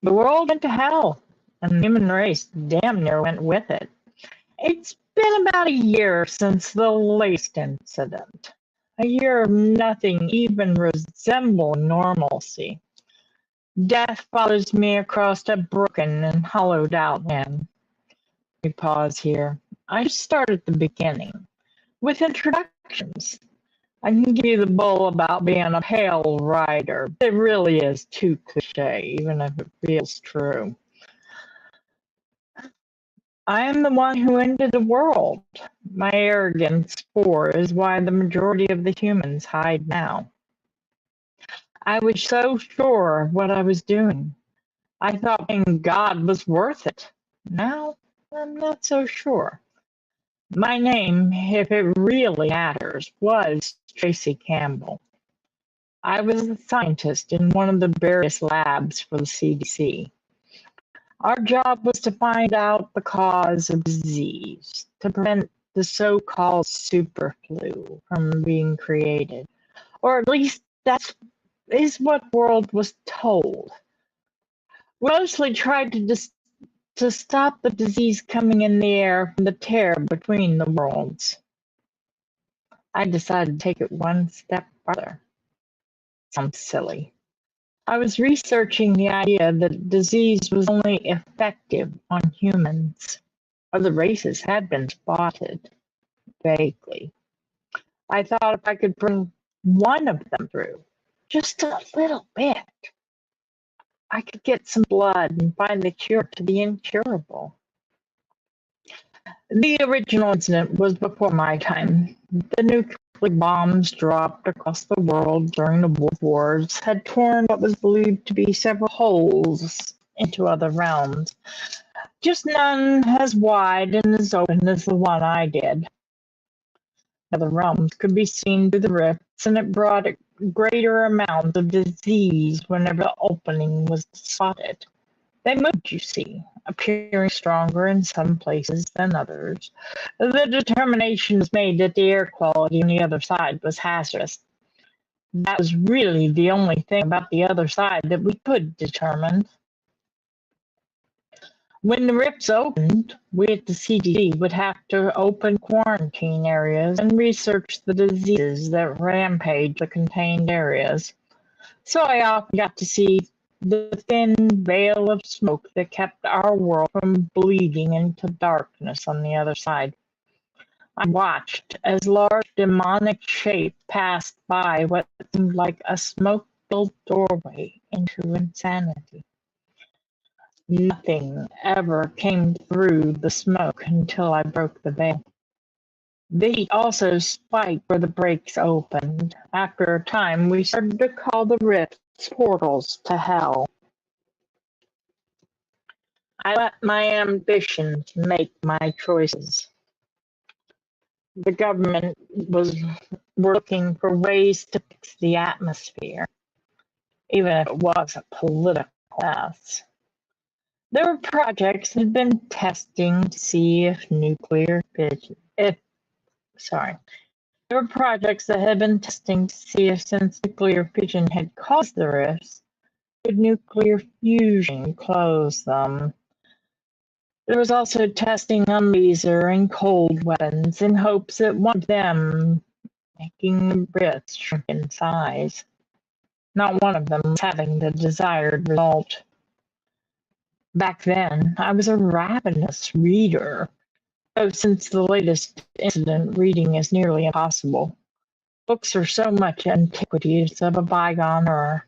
The world went to hell, and the human race damn near went with it. It's been about a year since the latest incident. A year of nothing even resembling normalcy. Death follows me across a broken and hollowed out land. We pause here. I just start at the beginning, with introductions. I can give you the bull about being a pale rider. It really is too cliche, even if it feels true. I am the one who ended the world. My arrogance for is why the majority of the humans hide now. I was so sure of what I was doing. I thought being God was worth it. Now, I'm not so sure. My name, if it really matters, was Tracy Campbell. I was a scientist in one of the various labs for the CDC. Our job was to find out the cause of disease, to prevent the so-called super flu from being created. Or at least that is what the world was told. We mostly tried to stop the disease coming in the air from the tear between the worlds. I decided to take it one step further. Sounds silly. I was researching the idea that disease was only effective on humans. Other races had been spotted, vaguely. I thought if I could bring one of them through, just a little bit, I could get some blood and find the cure to the incurable. The original incident was before my time. The nuclear bombs dropped across the world during the World Wars had torn what was believed to be several holes into other realms, just none as wide and as open as the one I did. Other realms could be seen through the rifts, and it brought a greater amount of disease whenever the opening was spotted. They moved, you see, appearing stronger in some places than others. The determination was made that the air quality on the other side was hazardous. That was really the only thing about the other side that we could determine. When the rifts opened, we at the CDC would have to open quarantine areas and research the diseases that rampage the contained areas. So I often got to see the thin veil of smoke that kept our world from bleeding into darkness on the other side. I watched as large demonic shape passed by what seemed like a smoke-filled doorway into insanity. Nothing ever came through the smoke until I broke the veil. The heat also spiked where the breaks opened. After a time, we started to call the rifts portals to hell. I let my ambitions make my choices. The government was looking for ways to fix the atmosphere, even if it was a political mess. There were projects that had been testing to see if nuclear fission, there were projects that had been testing to see if since nuclear fission had caused the rifts, could nuclear fusion close them. There was also testing on laser and cold weapons in hopes that one of them making the rifts shrink in size. Not one of them was having the desired result. Back then, I was a ravenous reader, though since the latest incident, reading is nearly impossible. Books are so much antiquities of a bygone era.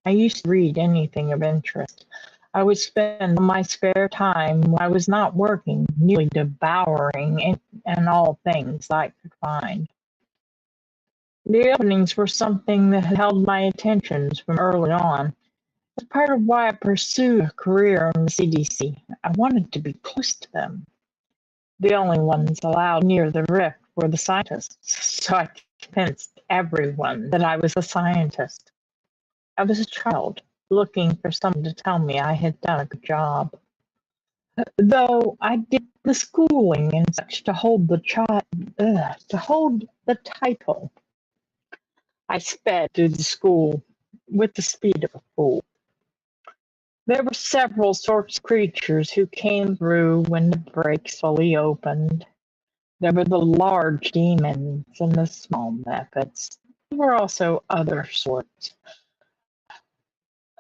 I used to read anything of interest. I would spend my spare time when I was not working, nearly devouring and all things I could find. The openings were something that had held my attention from early on. It's part of why I pursued a career in the CDC. I wanted to be close to them. The only ones allowed near the rift were the scientists, so I convinced everyone that I was a scientist. I was a child, looking for someone to tell me I had done a good job. Though I did the schooling and such to hold the title. I sped through the school with the speed of a fool. There were several sorts of creatures who came through when the breaks fully opened. There were the large demons and the small methods. There were also other sorts.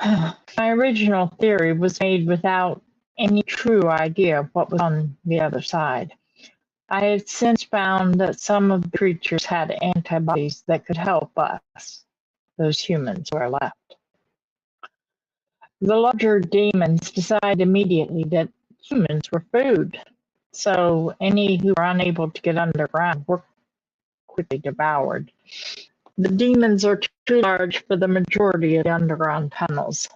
My original theory was made without any true idea of what was on the other side. I had since found that some of the creatures had antibodies that could help us, those humans who are left. The larger demons decided immediately that humans were food, so any who were unable to get underground were quickly devoured. The demons are too large for the majority of the underground tunnels.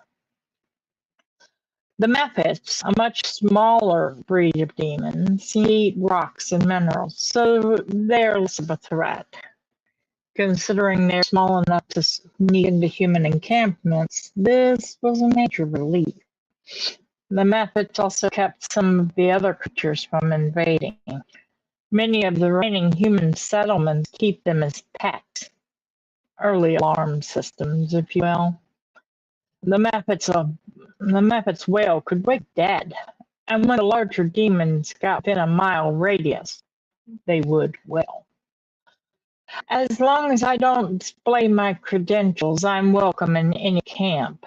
The Mephits, a much smaller breed of demons, eat rocks and minerals, so they're less of a threat. Considering they're small enough to sneak into human encampments, this was a major relief. The Mephits also kept some of the other creatures from invading. Many of the remaining human settlements keep them as pets, early alarm systems, if you will. The Mephits' wail could wake dead, and when the larger demons got within a mile radius, they would wail. As long as I don't display my credentials, I'm welcome in any camp.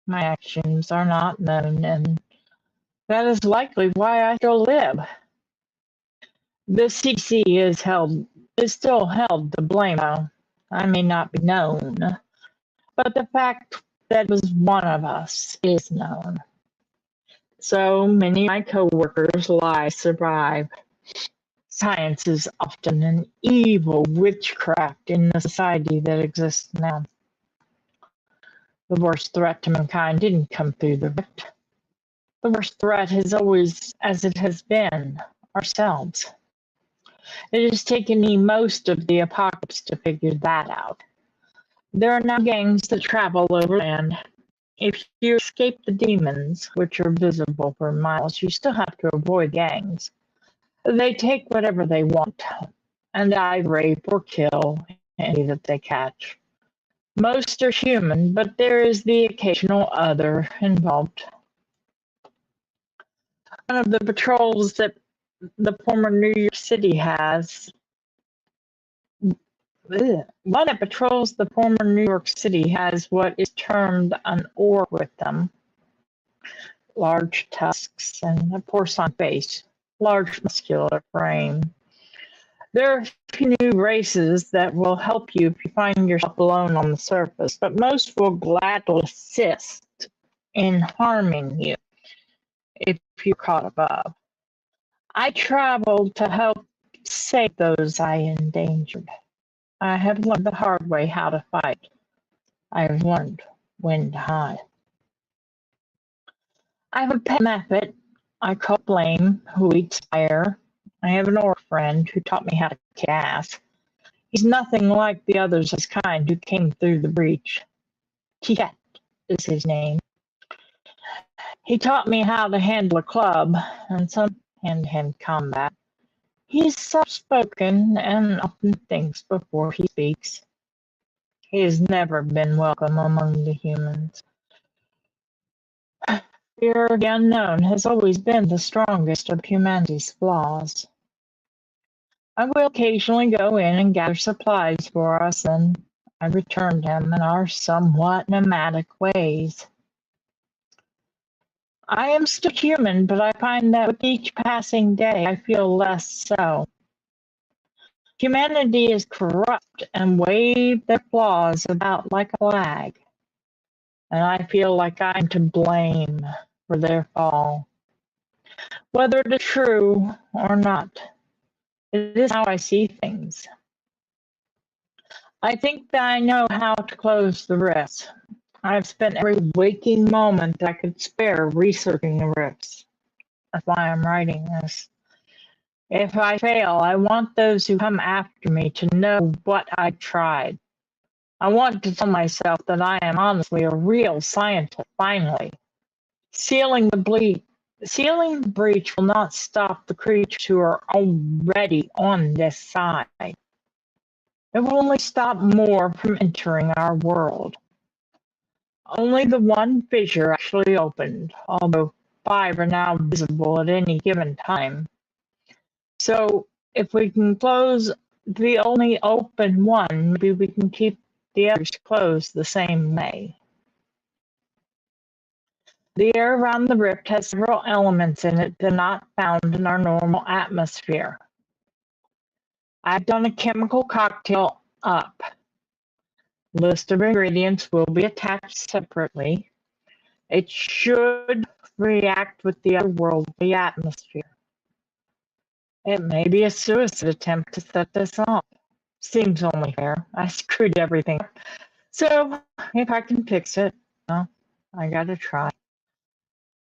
My actions are not known, and that is likely why I still live. The CC is still held to blame, though. I may not be known, but the fact that it was one of us is known. So many of my co-workers lie survive. Science is often an evil witchcraft in the society that exists now. The worst threat to mankind didn't come through the rift. The worst threat has always, as it has been, ourselves. It has taken me most of the apocalypse to figure that out. There are now gangs that travel overland. If you escape the demons, which are visible for miles, you still have to avoid gangs. They take whatever they want, and either rape or kill any that they catch. Most are human, but there is the occasional other involved. One of the patrols that the former New York City has One that patrols the former New York City has what is termed an orc with them. Large tusks and a porcine face, large muscular frame. There are a few new races that will help you if you find yourself alone on the surface, but most will gladly assist in harming you if you're caught above. I traveled to help save those I endangered. I have learned the hard way how to fight. I have learned when to hide. I have a pet method I call Blame, who eats fire. I have an orc friend who taught me how to kick ass. He's nothing like the others of his kind who came through the breach. Tiet is his name. He taught me how to handle a club and some hand-to-hand combat. He's soft-spoken and often thinks before he speaks. He has never been welcome among the humans. Fear of the unknown has always been the strongest of humanity's flaws. I will occasionally go in and gather supplies for us, and I return them in our somewhat nomadic ways. I am still human, but I find that with each passing day I feel less so. Humanity is corrupt and waves their flaws about like a flag, and I feel like I'm to blame for their fall. Whether it is true or not, it is how I see things. I think that I know how to close the rifts. I've spent every waking moment I could spare researching the rifts. That's why I'm writing this. If I fail, I want those who come after me to know what I tried. I want to tell myself that I am honestly a real scientist, finally. Sealing the breach will not stop the creatures who are already on this side. It will only stop more from entering our world. Only the one fissure actually opened, although 5 are now visible at any given time. So if we can close the only open one, maybe we can keep the others closed the same way. The air around the rift has several elements in it that are not found in our normal atmosphere. I've done a chemical cocktail up. List of ingredients will be attached separately. It should react with the otherworldly atmosphere. It may be a suicide attempt to set this off. Seems only fair. I screwed everything up. So if I can fix it, well, I gotta try.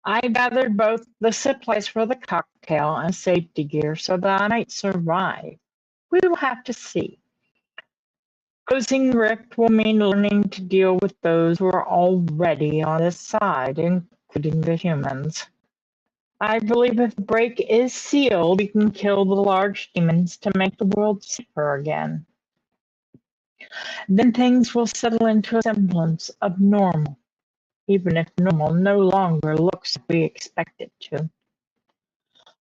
I gathered both the supplies for the cocktail and safety gear so that I might survive. We will have to see. Closing the rift will mean learning to deal with those who are already on this side, including the humans. I believe if the break is sealed, we can kill the large demons to make the world safer again. Then things will settle into a semblance of normal, even if normal no longer looks like we expect it to.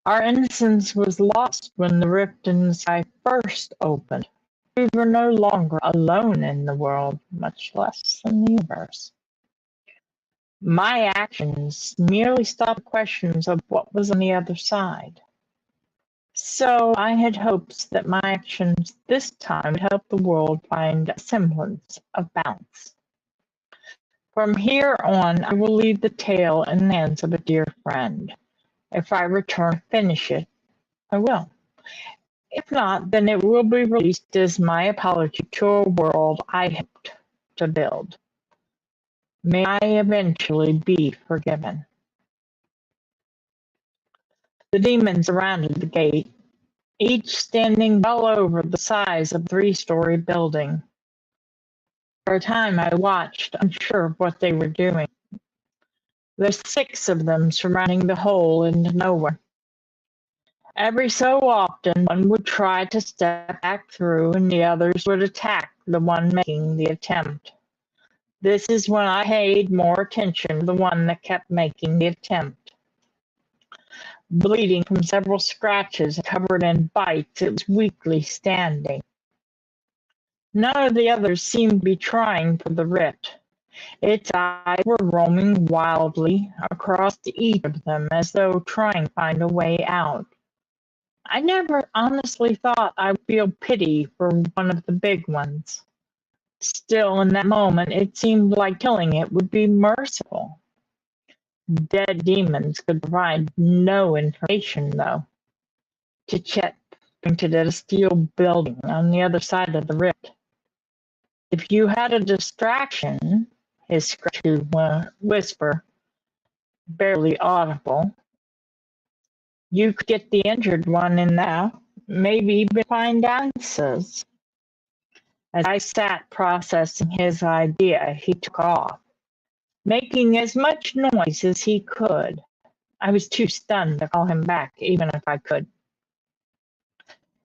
Our innocence was lost when the rift in the sky first opened. We were no longer alone in the world, much less in the universe. My actions merely stopped questions of what was on the other side. So I had hopes that my actions this time would help the world find a semblance of balance. From here on, I will leave the tale in the hands of a dear friend. If I return to finish it, I will. If not, then it will be released as my apology to a world I helped to build. May I eventually be forgiven. The demons surrounded the gate, each standing well over the size of a 3-story building. For a time I watched, unsure of what they were doing. There's 6 of them surrounding the hole into nowhere. Every so often, one would try to step back through, and the others would attack the one making the attempt. This is when I paid more attention to the one that kept making the attempt. Bleeding from several scratches, covered in bites, it was weakly standing. None of the others seemed to be trying for the rift. Its eyes were roaming wildly across each of them as though trying to find a way out. I never honestly thought I would feel pity for one of the big ones. Still, in that moment, it seemed like killing it would be merciful. Dead demons could provide no information, though. Chet pointed at a steel building on the other side of the rift. If you had a distraction, his scratchy whisper, barely audible, you could get the injured one in there, maybe even find answers. As I sat processing his idea, he took off, making as much noise as he could. I was too stunned to call him back, even if I could.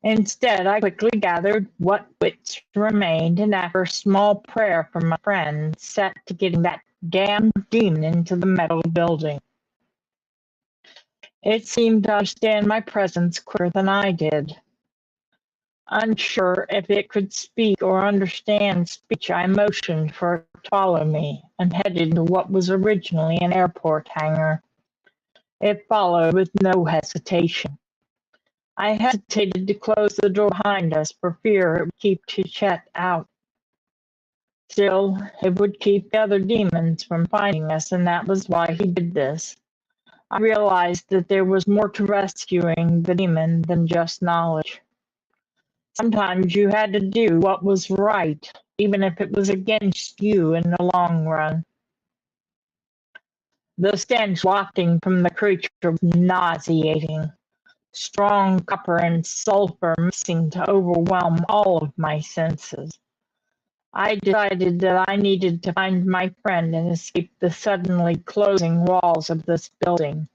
Instead, I quickly gathered what wits remained, and after a small prayer from my friend, set to getting that damned demon into the metal building. It seemed to understand my presence quicker than I did. Unsure if it could speak or understand speech, I motioned for it to follow me and headed to what was originally an airport hangar. It followed with no hesitation. I hesitated to close the door behind us for fear it would keep Chet out. Still, it would keep the other demons from finding us, and that was why he did this. I realized that there was more to rescuing the demon than just knowledge. Sometimes you had to do what was right, even if it was against you in the long run. The stench wafting from the creature was nauseating. Strong copper and sulfur mixing to overwhelm all of my senses. I decided that I needed to find my friend and escape the suddenly closing walls of this building.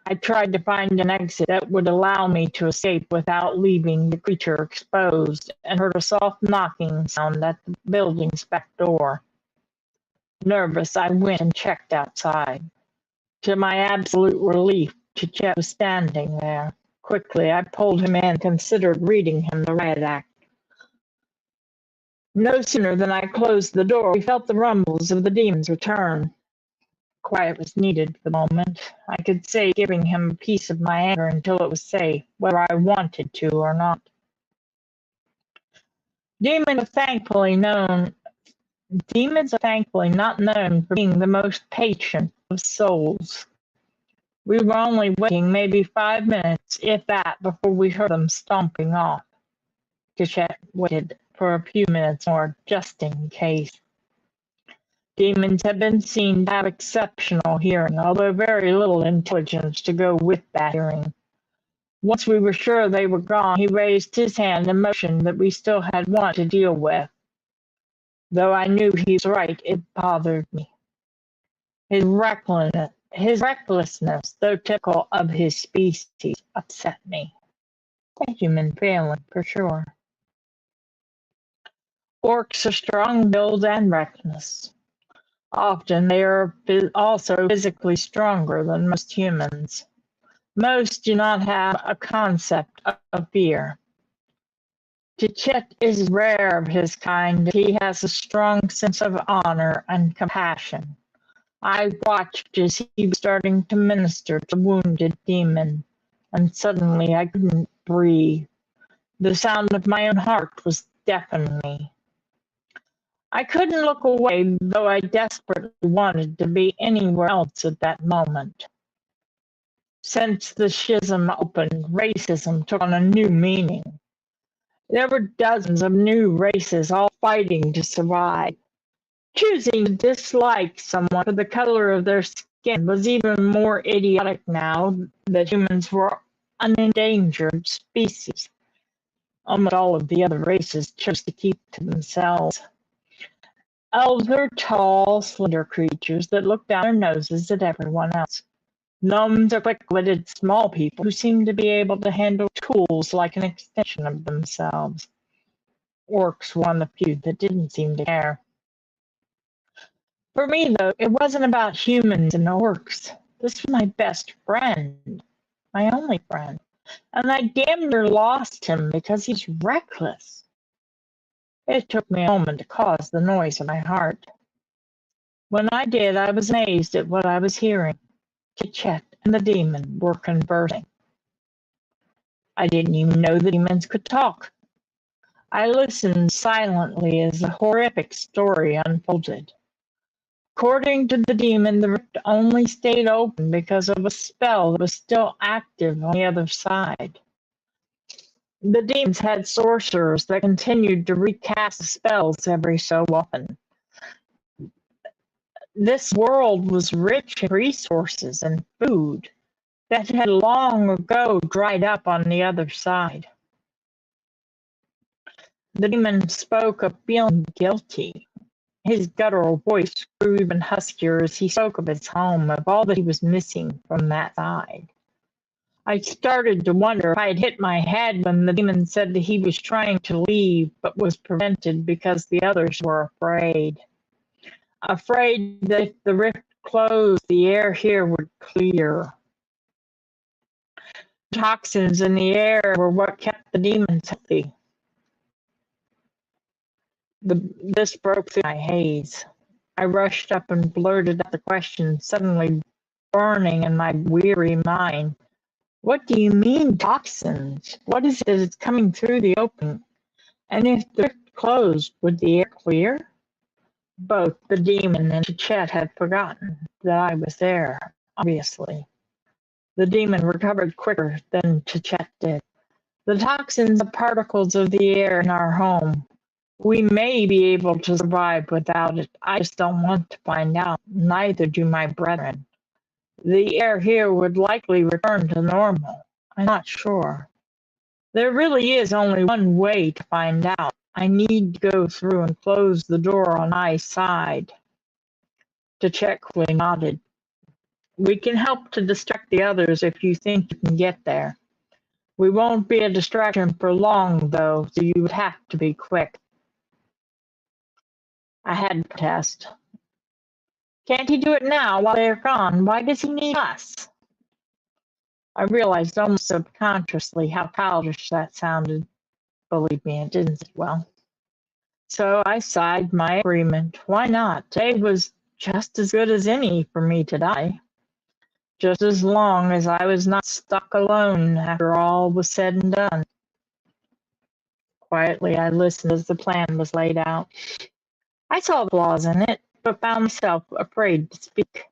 I tried to find an exit that would allow me to escape without leaving the creature exposed, and heard a soft knocking sound at the building's back door. Nervous, I went and checked outside. To my absolute relief, Chet was standing there. Quickly, I pulled him in and considered reading him the riot act. No sooner than I closed the door, we felt the rumbles of the demon's return. Quiet was needed for the moment. I could say giving him a piece of my anger until it was safe, whether I wanted to or not. Demons are thankfully not known for being the most patient of souls. We were only waiting maybe 5 minutes, if that, before we heard them stomping off. Chet waited for a few minutes more, just in case. Demons have been seen to have exceptional hearing, although very little intelligence to go with that hearing. Once we were sure they were gone, he raised his hand and motioned that we still had one to deal with. Though I knew he was right, it bothered me. His recklessness, though typical of his species, upset me. A human failing, for sure. Orcs are strong-willed and reckless. Often they are also physically stronger than most humans. Most do not have a concept of fear. Chet is rare of his kind. He has a strong sense of honor and compassion. I watched as he was starting to minister to the wounded demon, and suddenly I couldn't breathe. The sound of my own heart was deafening me. I couldn't look away, though I desperately wanted to be anywhere else at that moment. Since the schism opened, racism took on a new meaning. There were dozens of new races all fighting to survive. Choosing to dislike someone for the color of their skin was even more idiotic now that humans were an endangered species. Almost all of the other races chose to keep to themselves. Elves are tall, slender creatures that look down their noses at everyone else. Gnomes are quick-witted small people who seem to be able to handle tools like an extension of themselves. Orcs were one of the few that didn't seem to care. For me, though, it wasn't about humans and orcs. This was my best friend, my only friend, and I damn near lost him because he's reckless. It took me a moment to cause the noise in my heart. When I did, I was amazed at what I was hearing. Chet and the demon were conversing. I didn't even know the demons could talk. I listened silently as the horrific story unfolded. According to the demon, the rift only stayed open because of a spell that was still active on the other side. The demons had sorcerers that continued to recast spells every so often. This world was rich in resources and food that had long ago dried up on the other side. The demon spoke of feeling guilty. His guttural voice grew even huskier as he spoke of his home, of all that he was missing from that side. I started to wonder if I had hit my head when the demon said that he was trying to leave, but was prevented because the others were afraid. Afraid that if the rift closed, the air here would clear. Toxins in the air were what kept the demons healthy. This broke through my haze. I rushed up and blurted out the question, suddenly burning in my weary mind. What do you mean, toxins? What is it that is coming through the opening? And if the rift closed, would the air clear? Both the demon and Chet had forgotten that I was there, obviously. The demon recovered quicker than Chet did. The toxins are particles of the air in our home. We may be able to survive without it. I just don't want to find out. Neither do my brethren. The air here would likely return to normal. I'm not sure. There really is only one way to find out. I need to go through and close the door on my side. Quickly nodded. We can help to distract the others if you think you can get there. We won't be a distraction for long, though, so you would have to be quick. I had to protest. Can't he do it now while they're gone? Why does he need us? I realized almost subconsciously how childish that sounded. Believe me, it didn't sit well. So I sighed my agreement. Why not? Today was just as good as any for me to die. Just as long as I was not stuck alone after all was said and done. Quietly, I listened as the plan was laid out. I saw flaws in it, but found myself afraid to speak.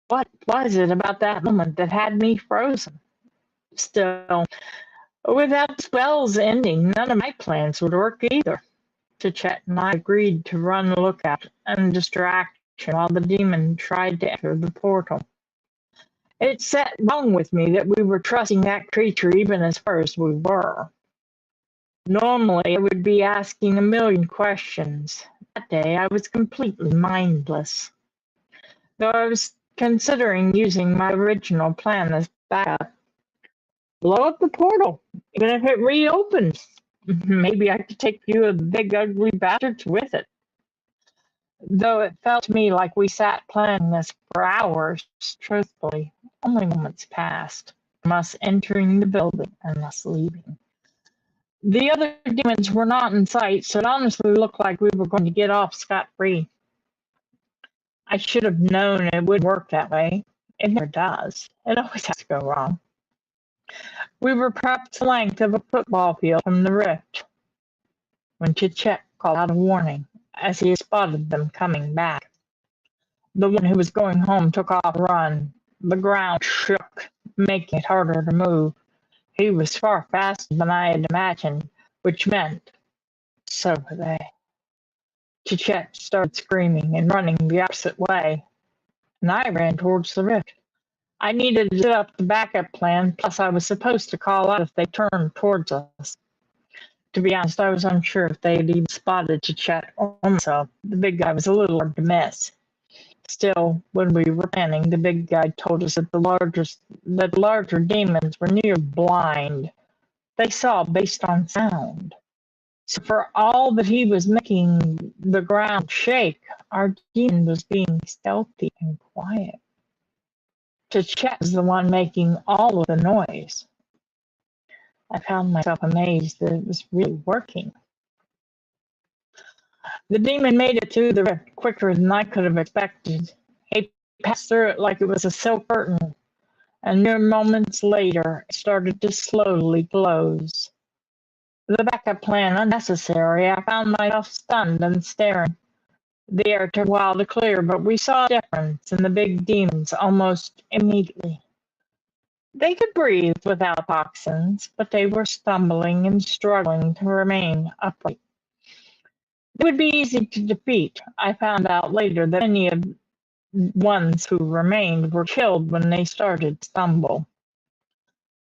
What was it about that moment that had me frozen? Still, without spells ending, none of my plans would work either. Chet and I agreed to run a lookout and distraction while the demon tried to enter the portal. It set wrong with me that we were trusting that creature even as far as we were. Normally, I would be asking a million questions. That day, I was completely mindless. Though I was considering using my original plan as backup. Blow up the portal, even if it reopens. Maybe I could take you of the big ugly bastards with it. Though it felt to me like we sat planning this for hours, truthfully, only moments passed, from us entering the building and us leaving. The other demons were not in sight, so it honestly looked like we were going to get off scot-free. I should have known it wouldn't work that way. It never does. It always has to go wrong. We were perhaps the length of a football field from the rift when Chichet called out a warning as he spotted them coming back. The one who was going home took off a run. The ground shook, making it harder to move. He was far faster than I had imagined, which meant so were they. Chichet started screaming and running the opposite way, and I ran towards the rift. I needed to set up the backup plan, plus I was supposed to call out if they turned towards us. To be honest, I was unsure if they had even spotted Chichet or myself. The big guy was a little hard to miss. Still, when we were planning, the big guy told us that the larger demons were nearly blind. They saw based on sound. So for all that he was making the ground shake, our demon was being stealthy and quiet. Chichet was the one making all of the noise. I found myself amazed that it was really working. The demon made it through the rift quicker than I could have expected. He passed through it like it was a silk curtain, and mere moments later, it started to slowly close. The backup plan unnecessary, I found myself stunned and staring. The air took a while to clear, but we saw a difference in the big demons almost immediately. They could breathe without toxins, but they were stumbling and struggling to remain upright. They would be easy to defeat. I found out later that many of the ones who remained were killed when they started to stumble.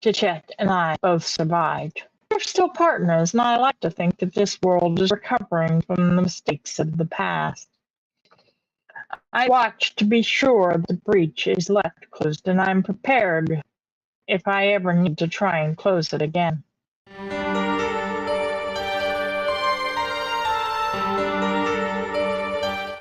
Chichet and I both survived. We're still partners, and I like to think that this world is recovering from the mistakes of the past. I watch to be sure the breach is left closed, and I'm prepared if I ever need to try and close it again.